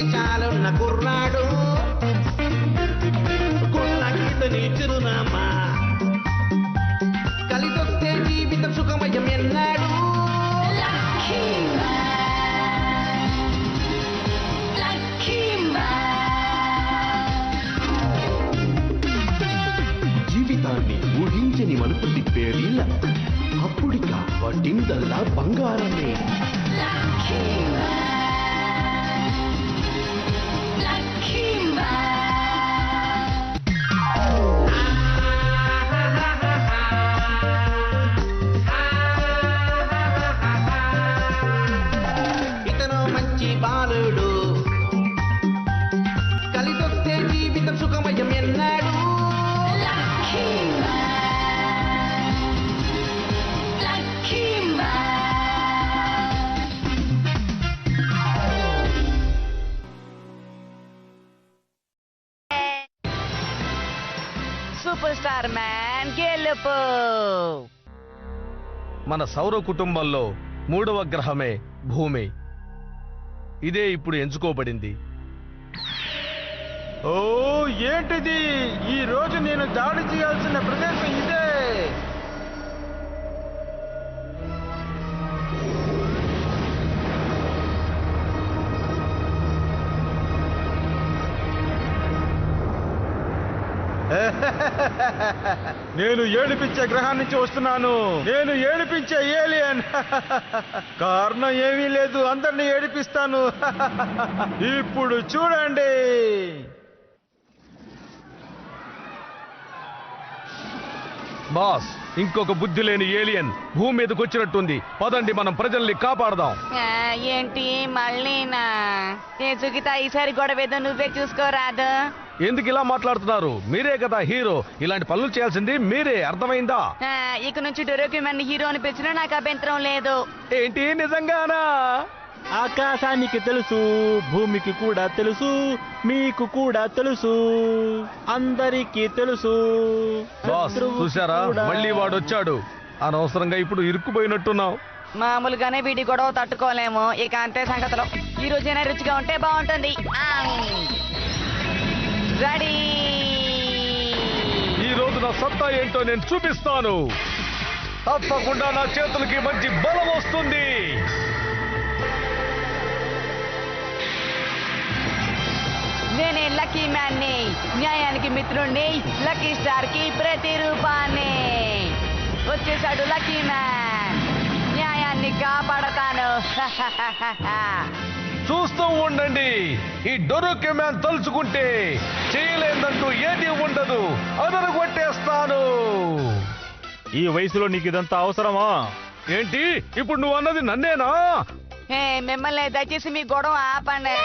మీసాలున్న కుర్రాడు గుళ్ళకితని చిరునామా కలిసొస్తే జీవితం సుఖమయం ఎన్నాడు జీవితాన్ని ఊహించని మలుపు తిప్పేది అప్పుడిక వడ్డిందల్లా బంగారమే ఇతను మంచి బాలుడు కలిసొస్తే జీవితం సుఖమయం ఎన్నాడు సూపర్ స్టార్ మ్యాన్ గెలుపు. మన సౌర కుటుంబంలో 3వ గ్రహమే భూమి. ఇదే ఇప్పుడు ఎంచుకోబడింది. ఓ ఏంటిది? ఈ రోజు నేను దాడి చేయాల్సిన ప్రదేశం ఇదే. నేను ఏడిపించే గ్రహం నుంచి వస్తున్నాను. నేను ఏడిపించే ఏలియన్. కారణం ఏమీ లేదు, అందరినీ ఏడిపిస్తాను. ఇప్పుడు చూడండి. బాస్, ఇంకొక బుద్ధి లేని ఏలియన్ భూమి మీదకి వచ్చినట్టుంది. పదండి, మనం ప్రజల్ని కాపాడదాం. ఏంటి మళ్ళీనా? ఏ సుగిత, ఈసారి గొడవేదో నువ్వే చూసుకోరాదు. ఎందుకు ఇలా మాట్లాడుతున్నారు? మీరే కదా హీరో. ఇలాంటి పనులు చేయాల్సింది మీరే, అర్థమైందా? ఇక నుంచి డొరోకిమన్ హీరో అని పిలిచినా నాకు అభ్యంతరం లేదు. ఏంటి, నిజంగానా? ఆకాశానికి తెలుసు, భూమికి కూడా తెలుసు, మీకు కూడా తెలుసు, అందరికీ తెలుసు. బాస్, చూసారా, మళ్ళీ వాడు వచ్చాడు. అనవసరంగా ఇప్పుడు ఇరుక్కుపోయినట్టున్నాం. మామూలుగానే వీడి గొడవ తట్టుకోలేము, ఇక అంతే సంగతులు. ఈ రోజైనా రుచిగా ఉంటే బాగుంటుంది. రెడీ. ఈ రోజు నా సత్తా ఏంటో నేను చూపిస్తాను. తప్పకుండా నా చేతులకి మంచి బలం వస్తుంది. నేనే లక్కీ మ్యాన్ ని, న్యాయానికి మిత్రుణ్ణి, లక్కీ స్టార్ కి ప్రతిరూపాన్ని. వచ్చేసాడు లక్కీ మ్యాన్, న్యాయాన్ని కాపాడతాను. చూస్తూ ఉండండి. ఈ డొరోకిమాన్ తలుచుకుంటే చేయలేదంటూ ఏది ఉండదు. అదరు కొట్టేస్తాను. ఈ వయసులో నీకు ఇదంతా అవసరమా? ఏంటి, ఇప్పుడు నువ్వు అన్నది నన్నేనా? మిమ్మల్ని దయచేసి మీ గొడవ ఆపండి.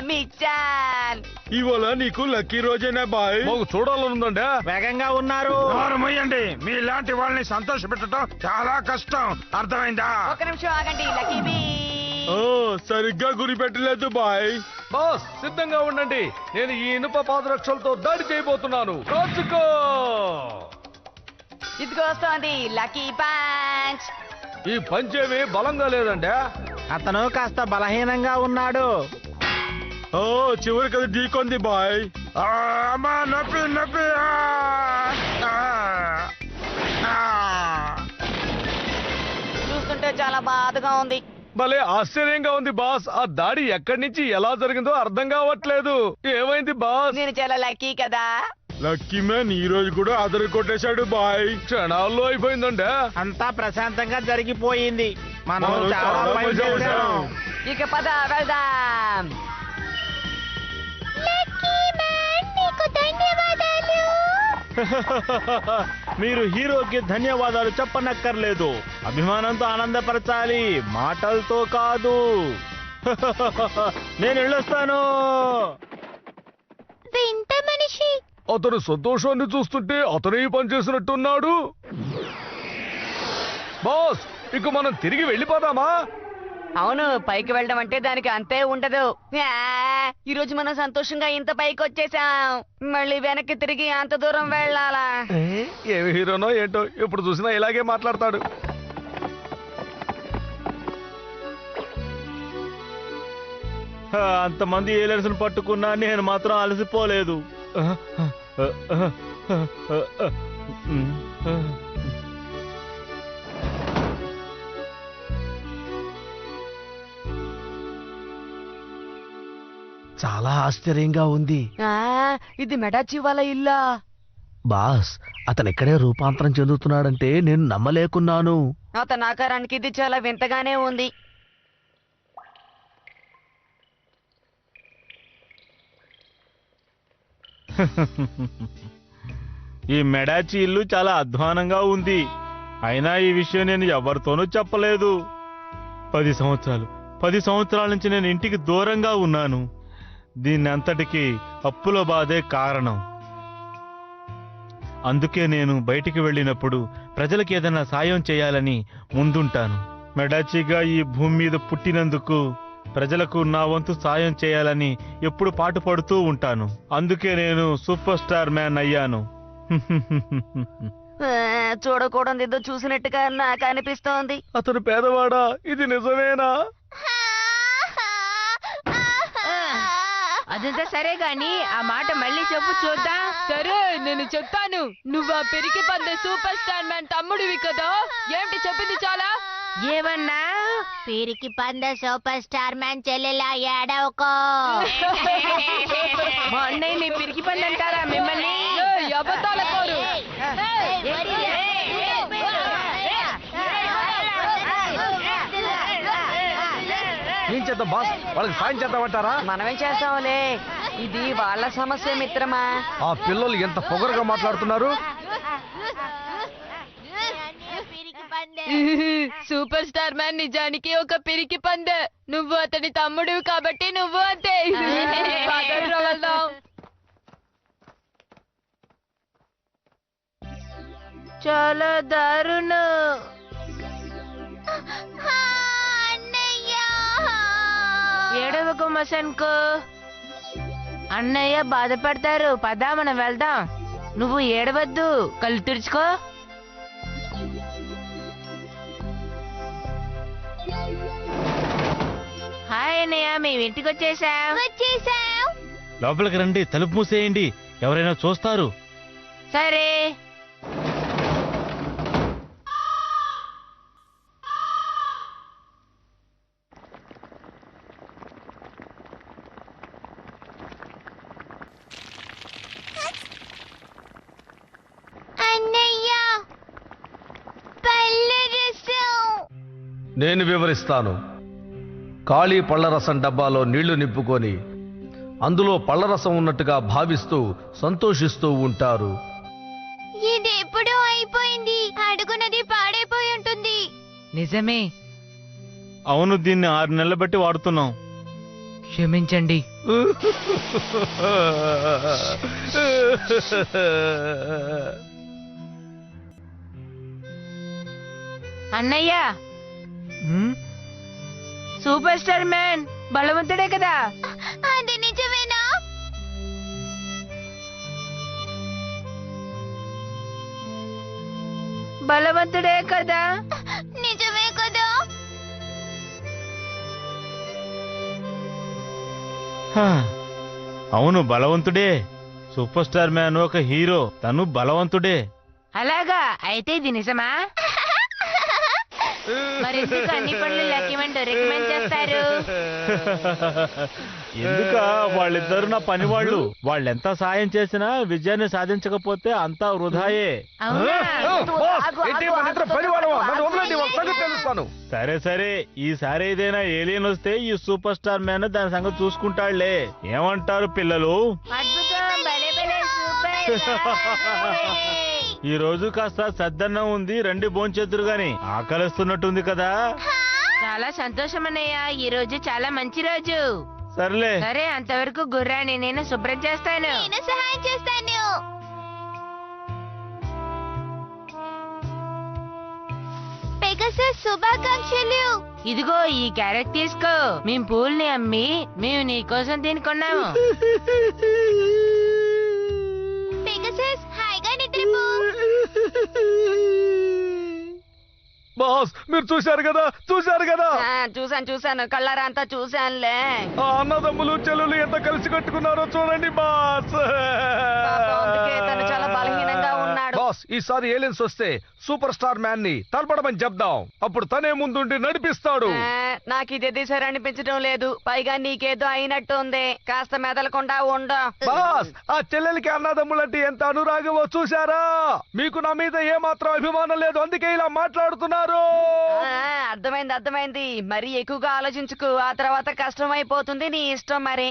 మిచ్చాన్, ఇవాళ నీకు లక్కీ రోజేనా బాయ్? మాకు చూడాలనుందండి. వేగంగా ఉన్నారు. మొయ్యండి. మీలాంటి వాళ్ళని సంతోష పెట్టడం చాలా కష్టం, అర్థమైందా? ఒక నిమిషం ఆగండి. లక్కీ బీ, ఓ సరిగ్గా గురి పెట్టలేదు బాయ్. బాస్, సిద్ధంగా ఉండండి. నేను ఈ ఇనుప పాదరక్షలతో దాడి చేయబోతున్నాను. కాచుకో. ఇదిగో వస్తోంది లక్కీ పంచ్. ఈ పంచేమి బలంగా లేదండి. అతను కాస్త బలహీనంగా ఉన్నాడు. ఓ చివరికి అది ఢీకొంది బాయ్. అమ్మా, నొప్పి నొప్పి. చూస్తుంటే చాలా బాధగా ఉంది. భలే ఆశ్చర్యంగా ఉంది బాస్. ఆ దాడి ఎక్కడి నుంచి ఎలా జరిగిందో అర్థం కావట్లేదు. ఏమైంది బాస్? నేను చాలా లక్కీ కదా. లక్కీ మ్యాన్ ఈ రోజు కూడా అదరు కొట్టేశాడు బాయ్. క్షణాల్లో అయిపోయిందండి. అంతా ప్రశాంతంగా జరిగిపోయింది. మనం చాలా పని చేశాం. ఇక పద వెళ్దాం. మీరు హీరోకి ధన్యవాదాలు చెప్పనక్కర్లేదు. అభిమానంతో ఆనందపరచాలి, మాటలతో కాదు. నేను వెళ్ళొస్తాను. వింత మనిషి. అతను సంతోషాన్ని చూస్తుంటే అతనే పనిచేసినట్టున్నాడు. బాస్, ఇక మనం తిరిగి వెళ్ళిపోదామా? అవును, పైకి వెళ్ళడం అంటే దానికి అంతే ఉండదు. ఈ రోజు మనం సంతోషంగా ఇంత పైకి వచ్చేసాం, మళ్ళీ వెనక్కి తిరిగి అంత దూరం వెళ్ళాలా? ఏమి హీరోనో ఏంటో, ఎప్పుడు చూసినా ఇలాగే మాట్లాడతాడు. అంతమంది ఏలియన్స్ పట్టుకున్నా నేను మాత్రం అలసిపోలేదు. చాలా ఆశ్చర్యంగా ఉంది. ఇది మెడాచి వాళ్ళ ఇల్లా? బాస్, అతను ఇక్కడే రూపాంతరం చెందుతున్నాడంటే నేను నమ్మలేకున్నాను. అతని ఆకారానికి ఇది చాలా వింతగానే ఉంది. ఈ మెడాచి ఇల్లు చాలా అధ్వానంగా ఉంది. అయినా ఈ విషయం నేను ఎవరితోనూ చెప్పలేదు. 10 సంవత్సరాల నుంచి నేను ఇంటికి దూరంగా ఉన్నాను. దీన్ని అంతటికి అప్పుల బాధే కారణం. అందుకే నేను బయటికి వెళ్ళినప్పుడు ప్రజలకు ఏదైనా సాయం చేయాలని ముందుంటాను. మెడాచిగా ఈ భూమి మీద పుట్టినందుకు ప్రజలకు నా వంతు సాయం చేయాలని ఎప్పుడు పాటుపడుతూ ఉంటాను. అందుకే నేను సూపర్ స్టార్ మ్యాన్ అయ్యాను. చూడకూడదు ఏదో చూసినట్టుగా నాకు అనిపిస్తోంది. అతను పేదవాడా? ఇది నిజమేనా? అదంతా సరే గాని ఆ మాట మళ్ళీ చెప్పు చూద్దాం. సరే నేను చెప్తాను. నువ్వు ఆ పెరికి పందే సూపర్ స్టార్ మ్యాన్ తమ్ముడివి కదా. ఏమిటి చెప్పింది చాలా? ఏమన్నా? పిరికి పంద సూపర్ స్టార్ మ్యాన్ చెల్లెలా ఏడవకో. మా అన్నయ్య నీ పిరికి పంది అంటారా మిమ్మల్ని? అబద్ధాల కోరు. ఏం చేద్దాం బాస్? వాళ్ళకి సాయం చేద్దామంటారా? మనమేం చేస్తాంలే, ఇది వాళ్ళ సమస్య మిత్రమా. ఆ పిల్లలు ఎంత పొగరుగా మాట్లాడుతున్నారు. సూపర్ స్టార్ మ్యాన్ నిజానికి ఒక పిరికి పందె. నువ్వు అతని తమ్ముడివి కాబట్టి నువ్వు అంతే. పదండ్రా వెళ్దాం. చాలా దారుణం. ఏడవకు మసన్కు. అన్నయ్య బాధపడతారు. పదా మనం వెళ్దాం. నువ్వు ఏడవద్దు, కళ్ళు తుడుచుకో. హాయ్ అన్నయ్య, మేము ఇంటికి వచ్చేసాం. లోపలికి రండి, తలుపు మూసేయండి, ఎవరైనా చూస్తారు. సరే. నేను వివరిస్తాను. ఖాళీ పళ్లరసం డబ్బాలో నీళ్లు నింపుకొని అందులో పళ్లరసం ఉన్నట్టుగా భావిస్తూ సంతోషిస్తూ ఉంటారు. ఇది ఎప్పుడో అయిపోయింది. అడుగునది పాడైపోయి ఉంటుంది. నిజమే. అవును, దీన్ని 6 నెలలు బట్టి వాడుతున్నాం. క్షమించండి. అన్నయ్య, సూపర్ స్టార్ మ్యాన్ బలవంతుడే కదా? అది నిజమేనా? బలవంతుడే కదా? నిజమే కదా? అవును, బలవంతుడే. సూపర్ స్టార్ మ్యాన్ ఒక హీరో, తను బలవంతుడే. అలాగా? అయితే ఇది నిజమా? మరి ఎందుకు అన్ని పనులు లక్కీమంటూ రికమెండ్ చేస్తారు? ఎందుక? వాళ్ళిద్దరు నా పని వాళ్ళు. వాళ్ళెంత సాయం చేసినా విజయాన్ని సాధించకపోతే అంతా వృధాయే. అవునా? సరే సరే, ఈసారి ఏదైనా ఏలియన్ వస్తే ఈ సూపర్ స్టార్ మ్యాన్ దాని సంగతి చూసుకుంటాడులే. ఏమంటారు పిల్లలు? అద్భుతం, భలే భలే, సూపర్. ఈ రోజు కాస్త సద్దన్నం ఉంది, రండి భోంచేద్దురు గాని. ఆకలిస్తున్నట్టుంది కదా? చాలా సంతోషం అన్నయ్య, ఈ రోజు చాలా మంచి రోజు. సర్లే. సరే, అంతవరకు గుర్రాన్ని నేను శుభ్రం చేస్తాను. నేను సహాయం చేస్తాను. పెగసస్ శుభాకాంక్షలు. ఇదిగో ఈ క్యారెట్ తీసుకో. మేము పూల్ని అమ్మి మేము నీ కోసం తినుకున్నాము. పెగసస్ హాయిగా నిద్రపో. బాస్ మీరు చూశారు కదా చూసాను కళ్ళారా అంతా చూసానులే. ఆ అన్నదమ్ములు చెల్లులు ఎంత కలిసి కట్టుకున్నారో చూడండి బాస్. పాపం, అందుకే తను చాలా బలహీనంగా ఉన్నాడు. బాస్ ఈసారి ఏలియన్స్ వస్తే సూపర్ స్టార్ మ్యాన్ ని తలపడమని చెప్దాం. అప్పుడు తనే ముందుండి నడిపిస్తాడు. నాకు ఇది సరే అనిపించడం లేదు. పైగా నీకేదో అయినట్టు ఉంది. కాస్త మెదలకుండా ఉండు. బాస్ ఆ చెల్లెలికి అన్నదమ్ములంటే ఎంత అనురాగమో చూశారా? మీకు నా మీద ఏమాత్రం అభిమానం లేదు, అందుకే ఇలా మాట్లాడుతున్నారు. అర్థమైంది. మరి ఎక్కువగా ఆలోచించుకు, ఆ తర్వాత కష్టం అయిపోతుంది. నీ ఇష్టం మరి.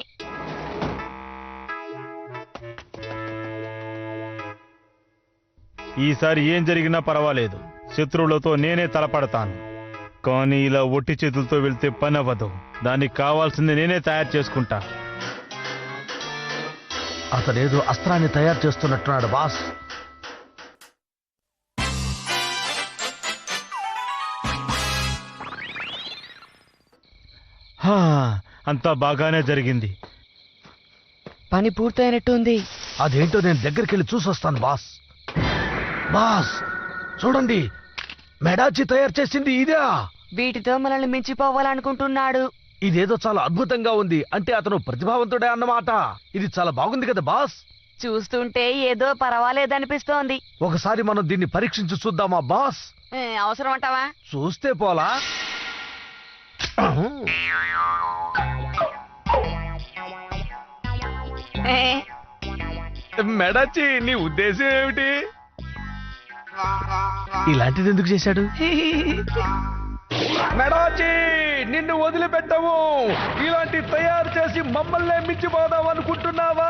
ఈసారి ఏం జరిగినా పర్వాలేదు, శత్రువులతో నేనే తలపడతాను. కానీ ఇలా ఒట్టి చేతులతో వెళ్తే పని అవ్వదు. దానికి కావాల్సింది నేనే తయారు చేసుకుంటా. అతనేదో అస్త్రాన్ని తయారు చేస్తున్నట్టున్నాడు బాస్. హా, అంతా బాగానే జరిగింది. పని పూర్తయినట్టు ఉంది. అదేంటో నేను దగ్గరికి వెళ్ళి చూసొస్తాను బాస్. బాస్ చూడండి, మెడాచి తయారు చేసింది ఇదే. వీటితో మనల్ని మించిపోవాలనుకుంటున్నాడు. ఇదేదో చాలా అద్భుతంగా ఉంది. అంటే అతను ప్రతిభావంతుడే అన్నమాట. ఇది చాలా బాగుంది కదా బాస్. చూస్తుంటే ఏదో పర్వాలేదనిపిస్తోంది. ఒకసారి మనం దీన్ని పరీక్షించి చూద్దామా బాస్? అవసరం అంటావా? చూస్తే పోలా. మెడచి నీ ఉద్దేశం ఏమిటి? ఇలాంటిది ఎందుకు చేశాడు? మెడాచి నిన్ను వదిలిపెట్టవు. ఇలాంటి తయారు చేసి మమ్మల్ని మించిపోదాం అనుకుంటున్నావా?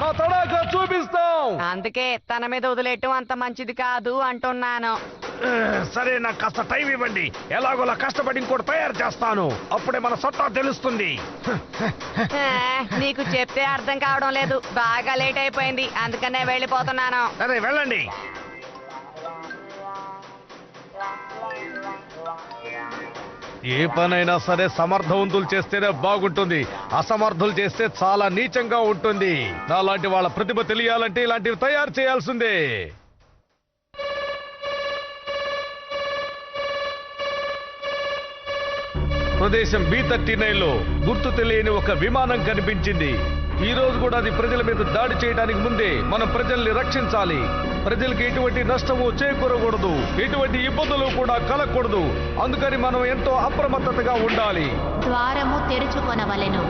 మా తడాకా చూపిస్తాం. అందుకే తన మీద వదిలేయటం అంత మంచిది కాదు అంటున్నాను. సరే, నాకు కాస్త టైం ఇవ్వండి. ఎలాగోలా కష్టపడి ఇంకోటి తయారు చేస్తాను. అప్పుడే మన సత్తా తెలుస్తుంది. నీకు చెప్తే అర్థం కావడం లేదు. బాగా లేట్ అయిపోయింది, అందుకనే వెళ్ళిపోతున్నాను. సరే వెళ్ళండి. ఏ పనైనా సరే సమర్థవంతులు చేస్తేనే బాగుంటుంది. అసమర్థులు చేస్తే చాలా నీచంగా ఉంటుంది. నాలాంటి వాళ్ళ ప్రతిభ తెలియాలంటే ఇలాంటివి తయారు చేయాల్సిందే. ప్రదేశం B39లో గుర్తు తెలియని ఒక విమానం కనిపించింది. ఈ రోజు కూడా అది ప్రజల మీద దాడి చేయడానికి ముందే మనం ప్రజల్ని రక్షించాలి. ప్రజలకి ఎటువంటి నష్టము చేకూరకూడదు, ఎటువంటి ఇబ్బందులు కూడా కలగకూడదు. అందుకని మనం ఎంతో అప్రమత్తతగా ఉండాలి. ద్వారము తెరుచుకొనవలెను.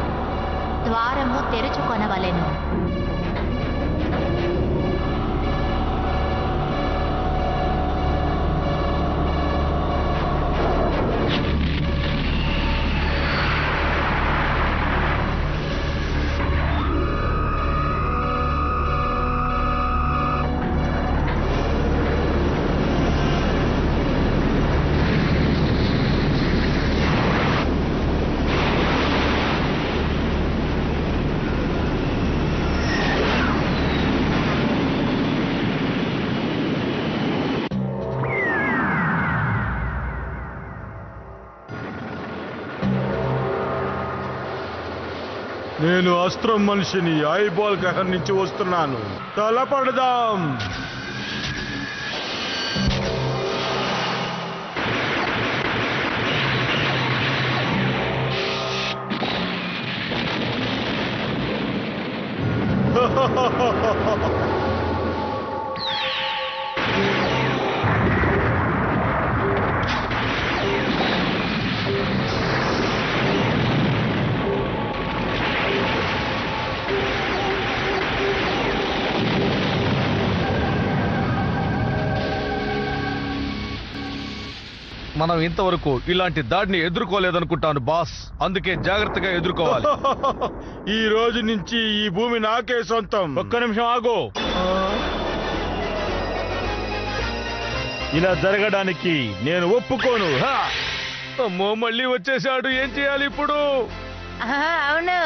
నేను అస్త్రం మనిషిని ఐబాల్ గ్రహం నుంచి వస్తున్నాను. తలపడదాం. మనం ఇంతవరకు ఇలాంటి దాడిని ఎదుర్కోలేదనుకుంటాను బాస్. అందుకే జాగ్రత్తగా ఎదుర్కోవాలి. ఈ రోజు నుంచి ఈ భూమి నాకే సొంతం. ఒక్క నిమిషం ఆగు. ఇలా జరగడానికి నేను ఒప్పుకోను. అమ్మో మళ్ళీ వచ్చేసాడు. ఏం చేయాలి ఇప్పుడు? అవును,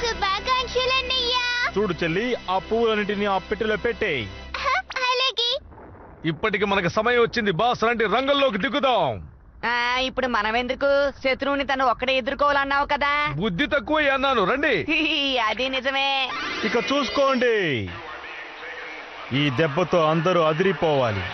శుభాకాంక్షలన్నయ్యా. చూడు చెల్లి, ఆ పువ్వులన్నింటినీ ఆ పెట్టెలో పెట్టేయ్. అలాగే. ఇప్పటికి మనకు సమయం వచ్చింది బాస్. రండి రంగంలోకి దిగుదాం. ఇప్పుడు మనం ఎందుకు? శత్రువుని తను ఒక్కడే ఎదుర్కోవాలన్నావు కదా. బుద్ధి తక్కువ అన్నాను. రండి. అది నిజమే. ఇక చూసుకోండి, ఈ దెబ్బతో అందరూ అదిరిపోవాలి.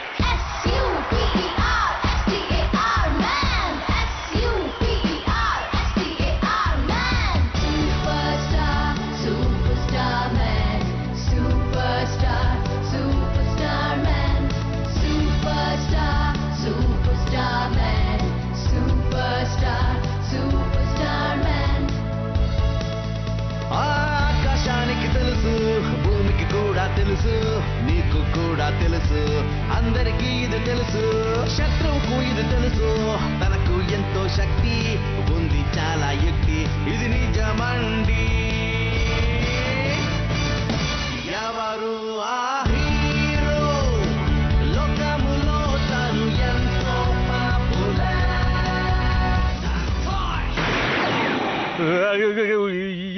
తెలుసు, నీకు కూడా తెలుసు, అందరికీ ఇది తెలుసు, శత్రువుకు ఇది తెలుసు, తనకు ఎంతో శక్తి ఉంది, చాలా యుక్తి, ఇది నిజమండి. ఎవరు ఆ హీరో? లోకములో తను ఎంతో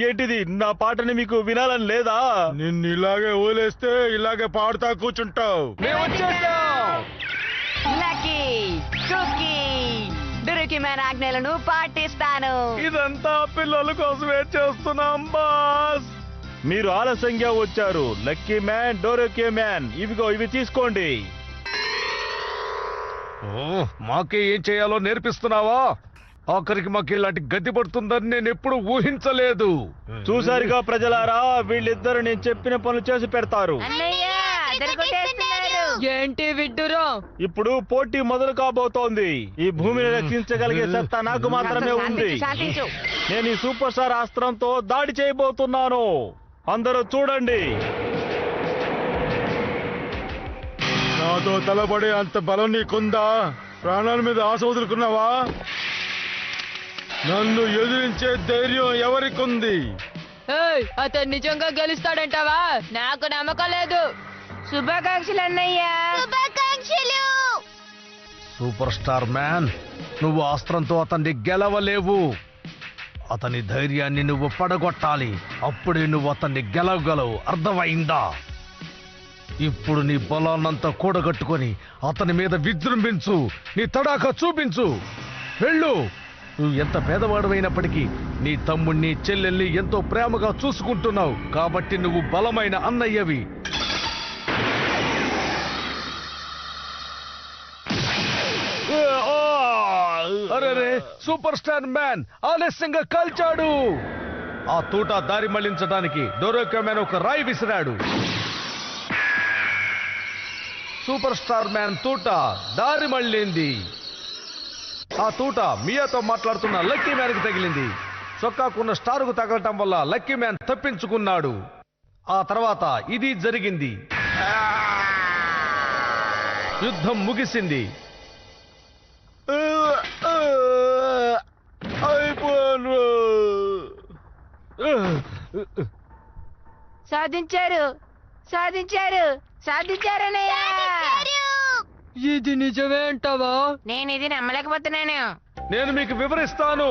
ఏంటిది? నా పాటని మీకు వినాలని లేదా? నిన్ను ఇలాగే వదిలేస్తే ఇలాగే పాడుతా కూర్చుంటావు. మేము వచ్చేసాం. లక్కీ కుకీ డురుకి మ్యాన్ ఆజ్ఞలను పాటిస్తాను. ఇదంతా పిల్లల కోసమే చేస్తున్నాం బాస్. మీరు ఆలస్యంగా వచ్చారు. లక్కీ మ్యాన్, డోరోకే మ్యాన్, ఇవి తీసుకోండి. మాకే ఏం చేయాలో నేర్పిస్తున్నావా? ఆఖరికి మాకు ఇలాంటి గడ్డి పడుతుందని నేను ఎప్పుడు ఊహించలేదు. చూసారుగా ప్రజలారా, వీళ్ళిద్దరు నేను చెప్పిన పనులు చేసి పెడతారు. ఏంటి విడ్డూరం? ఇప్పుడు పోటీ మొదలు కాబోతోంది. ఈ భూమిని రక్షించగలిగే సత్తా నాకు మాత్రమే ఉంది. శాంతించు. నేను ఈ సూపర్ స్టార్ అస్త్రంతో దాడి చేయబోతున్నాను. అందరూ చూడండి. నాతో తలబడే అంత బలం నీకుందా? ప్రాణాల మీద ఆశ వదులుకున్నావా? నన్ను ఎదిరించే ధైర్యం ఎవరికుంది? ఏయ్, అతను నిజంగా గెలుస్తాడంటావా? నాకు నమ్మకం లేదు. శుభాకాంక్షలు అన్నయ్యా. శుభాకాంక్షలు. సూపర్ స్టార్ మ్యాన్, నువ్వు అస్త్రంతో అతన్ని గెలవలేవు. అతని ధైర్యాన్ని నువ్వు పడగొట్టాలి. అప్పుడే నువ్వు అతన్ని గెలవగలవు. అర్థమైందా? ఇప్పుడు నీ బలాన్నంతా కూడగట్టుకొని అతని మీద విజృంభించు. నీ తడాక చూపించు. వెళ్ళు. నువ్వు ఎంత పేదవాడమైనప్పటికీ నీ తమ్ముణ్ణి, చెల్లెల్ని ఎంతో ప్రేమగా చూసుకుంటున్నావు. కాబట్టి నువ్వు బలమైన అన్నయ్యవి. అరే, సూపర్ స్టార్ మ్యాన్ ఆలస్యంగా కాల్చాడు. ఆ తూట దారి మళ్లించడానికి డోరోకే మ్యాన్ ఒక రాయి విసిరాడు. సూపర్ స్టార్ మ్యాన్ తూట దారి మళ్ళింది. ఆ తూట మియాతో మాట్లాడుతున్న లక్కీ మ్యాన్ కి తగిలింది. చొక్కాకున్న స్టార్ కు తగలటం వల్ల లక్కీ మ్యాన్ తప్పించుకున్నాడు. ఆ తర్వాత ఇది జరిగింది. యుద్ధం ముగిసింది. సాధించారు, సాధించారు, సాధించారనయ్యా. ఇది నిజమే అంటావా? నేను ఇది నమ్మలేకపోతున్నాను. నేను మీకు వివరిస్తాను.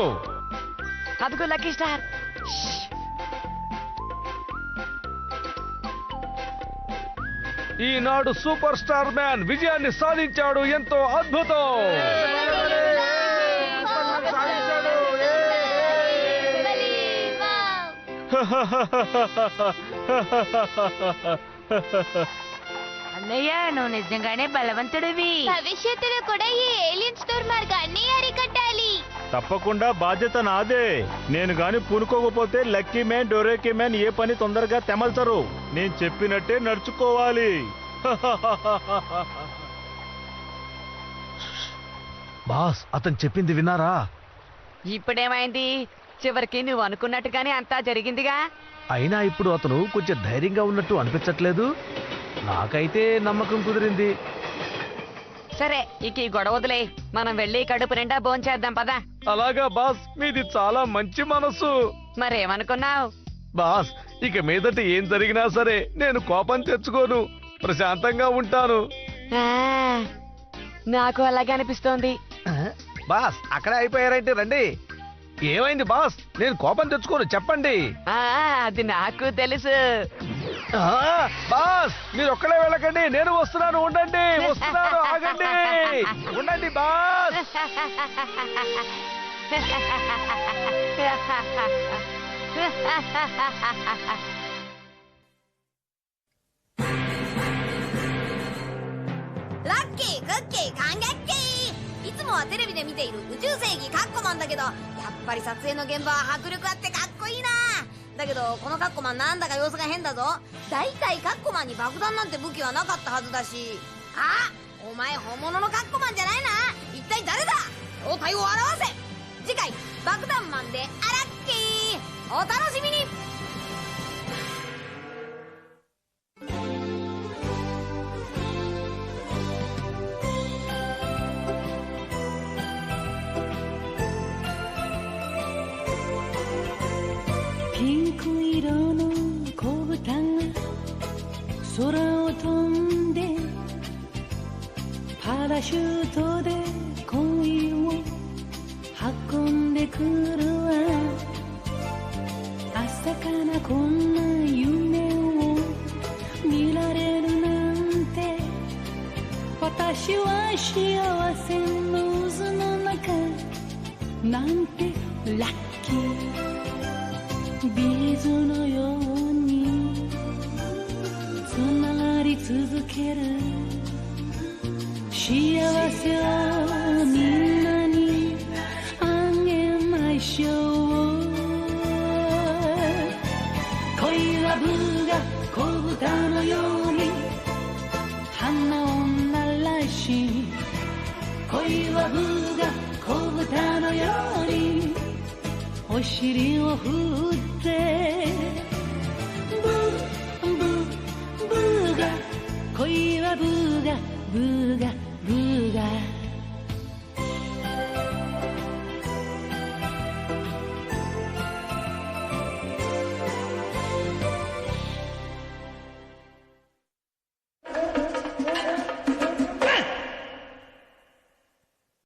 అదిగో లక్కీ స్టార్. ఈనాడు సూపర్ స్టార్ మ్యాన్ విజయాన్ని సాధించాడు. ఎంతో అద్భుతం. అన్నయ్య, నువ్వు నిజంగానే బలవంతుడివి. భవిష్యత్తులో కూడా ఈ ఏలియన్స్ దుర్మార్గాన్ని అరికట్టాలి. తప్పకుండా బాధ్యత నాదే. నేను గాని పూనుకోకపోతే లక్కీ మ్యాన్, డోరోకే మ్యాన్ ఏ పని తొందరగా తెమల్చరు. నేను చెప్పినట్టే నడుచుకోవాలి. బాస్, అతను చెప్పింది విన్నారా? ఇప్పుడేమైంది? చివరికి నువ్వు అనుకున్నట్టుగానే అంతా జరిగిందిగా. అయినా ఇప్పుడు అతను కొంచెం ధైర్యంగా ఉన్నట్టు అనిపించట్లేదు. నాకైతే నమ్మకం కుదిరింది. సరే, ఇక ఈ గొడవదులే. మనం వెళ్ళి కడుపు నిండా భోంచేద్దాం పదా. అలాగా బాస్, మీది చాలా మంచి మనసు. మరేమనుకున్నావు? బాస్, ఇక మీదట ఏం జరిగినా సరే నేను కోపం తెచ్చుకోను. ప్రశాంతంగా ఉంటాను. నాకు అలాగే అనిపిస్తోంది. బాస్, అక్కడే అయిపోయారంటే రండి. ఏమైంది బాస్? నేను కోపం తెచ్చుకోను, చెప్పండి. అది నాకు తెలుసు. బాస్, మీరు ఒక్కడే వెళ్ళకండి, నేను వస్తున్నాను. ఉండండి, వస్తున్నాను. ఆగండి, ఉండండి బాస్.ラッキー、クッキー、感激。いつもはテレビで見ている宇宙世紀カッコマンだけど、やっぱり撮影の現場は迫力あってかっこいいな。だけどこのカッコマンなんだか様子が変だぞ。だいたいカッコマンに爆弾なんて武器はなかったはずだし。あ、お前本物のカッコマンじゃないな。一体誰だ？正体を表せ。次回爆弾マンでアラッキー。お楽しみに。ンク色の子豚が空を飛んでパラシュートで恋を運んでくるわ。朝からこんな夢を見られるなんて、私は幸せの渦の中なんてラッキー。ビーズのようにつながり続ける幸せをみんなにあげましょう。恋はブが子豚のように花を鳴らし、恋はブが子豚のようにお尻を振って